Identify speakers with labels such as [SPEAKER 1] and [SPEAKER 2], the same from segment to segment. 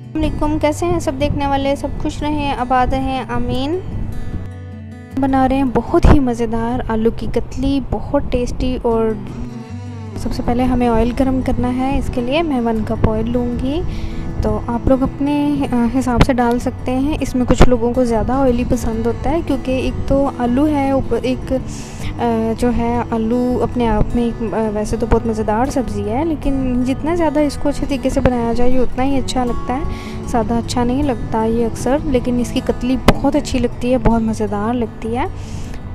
[SPEAKER 1] वालेकुम, कैसे हैं सब देखने वाले? सब खुश रहें, आबाद रहें, आमीन। बना रहे हैं बहुत ही मज़ेदार आलू की कतली, बहुत टेस्टी। और सबसे पहले हमें ऑयल गरम करना है। इसके लिए मैं 1 कप ऑयल लूँगी। तो आप लोग अपने हिसाब से डाल सकते हैं। इसमें कुछ लोगों को ज़्यादा ऑयली पसंद होता है, क्योंकि एक तो आलू है, ऊपर एक जो है आलू अपने आप में एक वैसे तो बहुत मज़ेदार सब्ज़ी है, लेकिन जितना ज़्यादा इसको अच्छे तरीके से बनाया जाए ये उतना ही अच्छा लगता है। सादा अच्छा नहीं लगता ये अक्सर, लेकिन इसकी कतली बहुत अच्छी लगती है, बहुत मज़ेदार लगती है।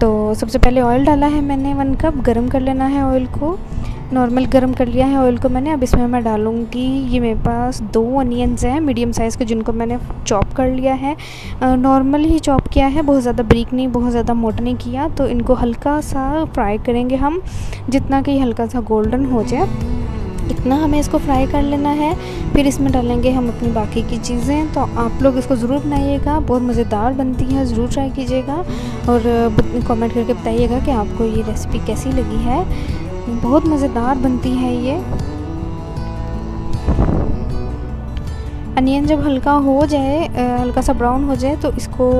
[SPEAKER 1] तो सबसे पहले ऑयल डाला है मैंने 1 कप, गरम कर लेना है ऑयल को। नॉर्मल गरम कर लिया है ऑयल को मैंने। अब इसमें मैं डालूँगी, ये मेरे पास 2 अनियंस हैं मीडियम साइज़ के, जिनको मैंने चॉप कर लिया है। नॉर्मल ही चॉप किया है, बहुत ज़्यादा बारीक नहीं, बहुत ज़्यादा मोटा नहीं किया। तो इनको हल्का सा फ्राई करेंगे हम, जितना कि हल्का सा गोल्डन हो जाए इतना हमें इसको फ्राई कर लेना है। फिर इसमें डालेंगे हम अपनी बाकी की चीज़ें। तो आप लोग इसको ज़रूर बनाइएगा, बहुत मज़ेदार बनती है, ज़रूर ट्राई कीजिएगा और कमेंट करके बताइएगा कि आपको ये रेसिपी कैसी लगी है। बहुत मज़ेदार बनती है ये। अनियन जब हल्का हो जाए, हल्का सा ब्राउन हो जाए, तो इसको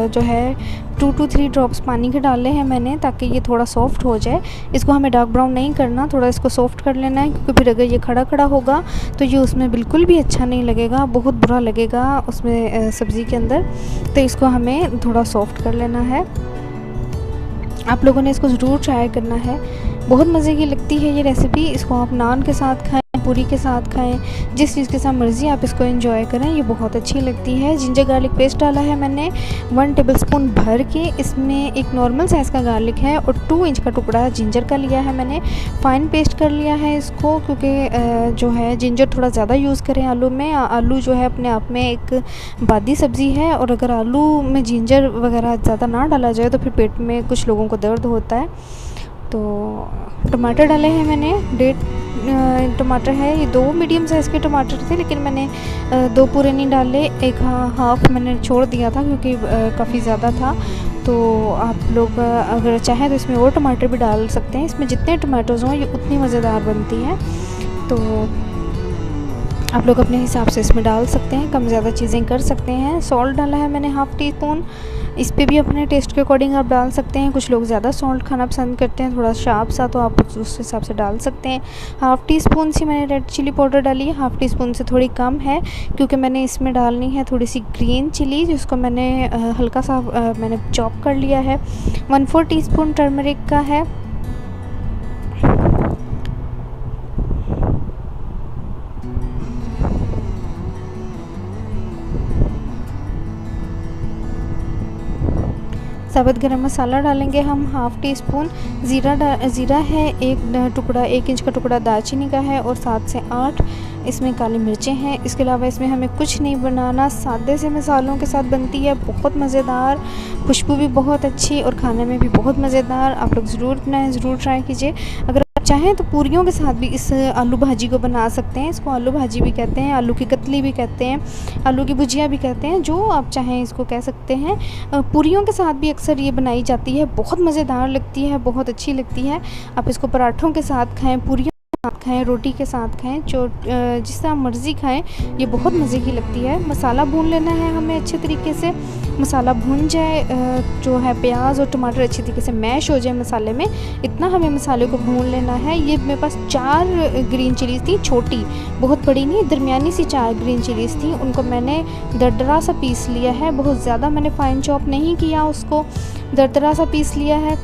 [SPEAKER 1] जो है 2 to 3 ड्रॉप्स पानी के डाले हैं मैंने, ताकि ये थोड़ा सॉफ़्ट हो जाए। इसको हमें डार्क ब्राउन नहीं करना, थोड़ा इसको सॉफ़्ट कर लेना है, क्योंकि फिर अगर ये खड़ा खड़ा होगा तो ये उसमें बिल्कुल भी अच्छा नहीं लगेगा, बहुत बुरा लगेगा उसमें सब्ज़ी के अंदर। तो इसको हमें थोड़ा सॉफ़्ट कर लेना है। आप लोगों ने इसको ज़रूर ट्राई करना है, बहुत मज़े की लगती है ये रेसिपी। इसको आप नान के साथ खाएं, पूरी के साथ खाएं, जिस चीज़ के साथ मर्ज़ी आप इसको एंजॉय करें, ये बहुत अच्छी लगती है। जिंजर गार्लिक पेस्ट डाला है मैंने 1 टेबलस्पून भर के। इसमें एक नॉर्मल साइज़ का गार्लिक है और 2 इंच का टुकड़ा जिंजर का लिया है मैंने। फ़ाइन पेस्ट कर लिया है इसको, क्योंकि जो है जिंजर थोड़ा ज़्यादा यूज़ करें आलू में। आलू जो है अपने आप में एक बादी सब्ज़ी है, और अगर आलू में जिंजर वगैरह ज़्यादा ना डाला जाए तो फिर पेट में कुछ लोगों को दर्द होता है। तो टमाटर डाले हैं मैंने 1.5 टमाटर है, ये 2 मीडियम साइज़ के टमाटर थे, लेकिन मैंने 2 पूरे नहीं डाले, एक हाफ़ मैंने छोड़ दिया था क्योंकि काफ़ी ज़्यादा था। तो आप लोग अगर चाहें तो इसमें और टमाटर भी डाल सकते हैं। इसमें जितने टमाटोज़ हों ये उतनी मज़ेदार बनती है। तो आप लोग अपने हिसाब से इसमें डाल सकते हैं, कम ज़्यादा चीज़ें कर सकते हैं। सॉल्ट डाला है मैंने 1/2 टीस्पून, इस पे भी अपने टेस्ट के अकॉर्डिंग आप डाल सकते हैं। कुछ लोग ज़्यादा सॉल्ट खाना पसंद करते हैं, थोड़ा शार्प सा, तो आप उस हिसाब से डाल सकते हैं। 1/2 टीस्पून सी मैंने रेड चिली पाउडर डाली है, 1/2 टीस्पून से थोड़ी कम है, क्योंकि मैंने इसमें डालनी है थोड़ी सी ग्रीन चिली, जिसको मैंने हल्का सा मैंने चॉप कर लिया है। 1/4 टीस्पून टर्मरिक का है। साबुत गरम मसाला डालेंगे हम 1/2 टीस्पून। ज़ीरा है, एक टुकड़ा, 1 इंच का टुकड़ा दालचीनी का है, और 7 से 8 इसमें काली मिर्चें हैं। इसके अलावा इसमें हमें कुछ नहीं बनाना, सादे से मसालों के साथ बनती है, बहुत मज़ेदार, खुशबू भी बहुत अच्छी और खाने में भी बहुत मज़ेदार। आप लोग ज़रूर बनाएं, ज़रूर ट्राई कीजिए। अगर चाहें तो पूरियों के साथ भी इस आलू भाजी को बना सकते हैं। इसको आलू भाजी भी कहते हैं, आलू की कतली भी कहते हैं, आलू की भुजिया भी कहते हैं, जो आप चाहें इसको कह सकते हैं। पूरियों के साथ भी अक्सर ये बनाई जाती है, बहुत मज़ेदार लगती है, बहुत अच्छी लगती है। आप इसको पराठों के साथ खाएँ, पूरियों के साथ खाएँ, रोटी के साथ खाएँ, जो जिस तरह मर्ज़ी खाएँ, ये बहुत मज़े की लगती है। मसाला भून लेना है हमें अच्छे तरीके से। मसाला भून जाए, जो है प्याज और टमाटर अच्छी तरीके से मैश हो जाए मसाले में, इतना हमें मसाले को भून लेना है। ये मेरे पास 4 ग्रीन चिलीज़ थी, छोटी, बहुत बड़ी नहीं, दरमियानी सी 4 ग्रीन चिलीज़ थी। उनको मैंने दरदरा सा पीस लिया है, बहुत ज़्यादा मैंने फ़ाइन चॉप नहीं किया, उसको दरदरा सा पीस लिया है।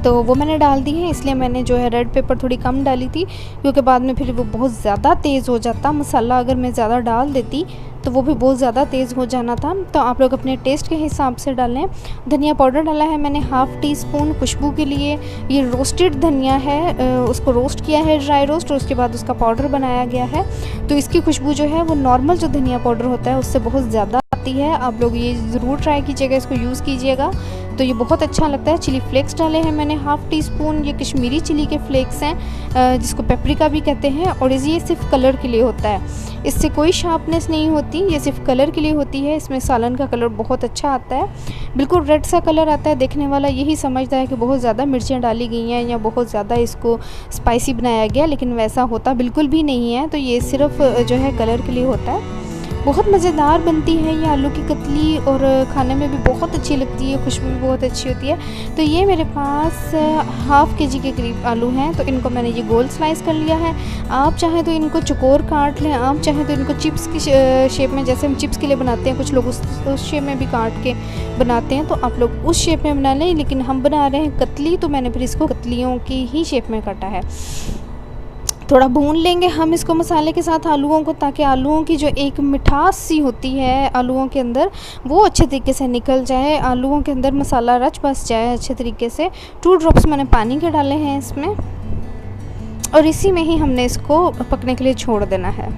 [SPEAKER 1] तो वो मैंने डाल दी है, इसलिए मैंने जो है रेड पेपर थोड़ी कम डाली थी, क्योंकि बाद में फिर वो बहुत ज़्यादा तेज़ हो जाता मसाला। अगर मैं ज़्यादा डाल देती तो वो भी बहुत ज़्यादा तेज़ हो जाना था। तो आप लोग अपने टेस्ट के हिसाब से डालें। धनिया पाउडर डाला है मैंने 1/2 टीस्पून खुशबू के लिए। ये रोस्टेड धनिया है, उसको रोस्ट किया है, ड्राई रोस्ट, और उसके बाद उसका पाउडर बनाया गया है। तो इसकी खुशबू जो है वो नॉर्मल जो धनिया पाउडर होता है उससे बहुत ज़्यादा आती है। आप लोग ये ज़रूर ट्राई कीजिएगा, इसको यूज़ कीजिएगा, तो ये बहुत अच्छा लगता है। चिली फ्लेक्स डाले हैं मैंने 1/2 टीस्पून, ये कश्मीरी चिली के फ्लेक्स हैं, जिसको पेपरिका भी कहते हैं, और ये सिर्फ कलर के लिए होता है। इससे कोई शार्पनेस नहीं होती, ये सिर्फ कलर के लिए होती है। इसमें सालन का कलर बहुत अच्छा आता है, बिल्कुल रेड सा कलर आता है। देखने वाला यही समझता है कि बहुत ज़्यादा मिर्चें डाली गई हैं या बहुत ज़्यादा इसको स्पाइसी बनाया गया, लेकिन वैसा होता बिल्कुल भी नहीं है। तो ये सिर्फ जो है कलर के लिए होता है। बहुत मज़ेदार बनती है ये आलू की कतली और खाने में भी बहुत अच्छी लगती है, खुशबू भी बहुत अच्छी होती है। तो ये मेरे पास हाफ़ के जी के करीब आलू हैं, तो इनको मैंने ये गोल स्लाइस कर लिया है। आप चाहें तो इनको चौकोर काट लें, आप चाहें तो इनको चिप्स की शेप में, जैसे हम चिप्स के लिए बनाते हैं, कुछ लोग उस शेप में भी काट के बनाते हैं, तो आप लोग उस शेप में बना लें। लेकिन हम बना रहे हैं कतली, तो मैंने फिर इसको कतलियों की ही शेप में काटा है। थोड़ा भून लेंगे हम इसको मसाले के साथ आलूओं को, ताकि आलूओं की जो एक मिठास सी होती है आलूओं के अंदर, वो अच्छे तरीके से निकल जाए, आलूओं के अंदर मसाला रच बस जाए अच्छे तरीके से। 2 ड्रॉप्स मैंने पानी के डाले हैं इसमें, और इसी में ही हमने इसको पकने के लिए छोड़ देना है।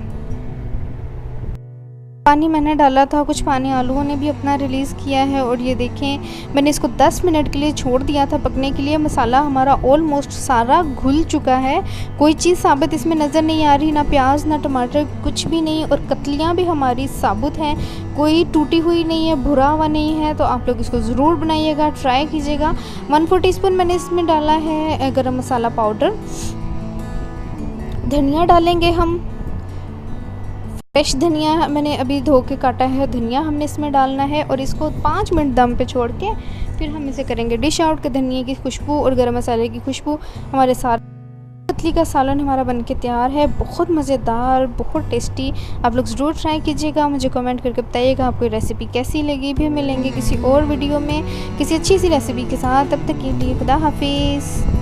[SPEAKER 1] पानी मैंने डाला था, कुछ पानी आलूओं ने भी अपना रिलीज़ किया है। और ये देखें, मैंने इसको 10 मिनट के लिए छोड़ दिया था पकने के लिए। मसाला हमारा ऑलमोस्ट सारा घुल चुका है, कोई चीज़ साबुत इसमें नज़र नहीं आ रही, ना प्याज ना टमाटर, कुछ भी नहीं। और कतलियाँ भी हमारी साबुत हैं, कोई टूटी हुई नहीं है, भुरा हुआ नहीं है। तो आप लोग इसको ज़रूर बनाइएगा, ट्राई कीजिएगा। 1/4 टीस्पून मैंने इसमें डाला है गरम मसाला पाउडर। धनिया डालेंगे हम, फ्रेश धनिया मैंने अभी धो के काटा है, धनिया हमने इसमें डालना है। और इसको 5 मिनट दम पे छोड़ के फिर हम इसे करेंगे डिश आउट। के धनिया की खुशबू और गरम मसाले की खुशबू, हमारे साथ कतली का सालन हमारा बनके तैयार है। बहुत मज़ेदार, बहुत टेस्टी। आप लोग ज़रूर ट्राई कीजिएगा, मुझे कमेंट करके बताइएगा आपको रेसिपी कैसी लगी। भी मिलेंगे किसी और वीडियो में किसी अच्छी सी रेसिपी के साथ, तब तक के लिए खुदा हाफिज़।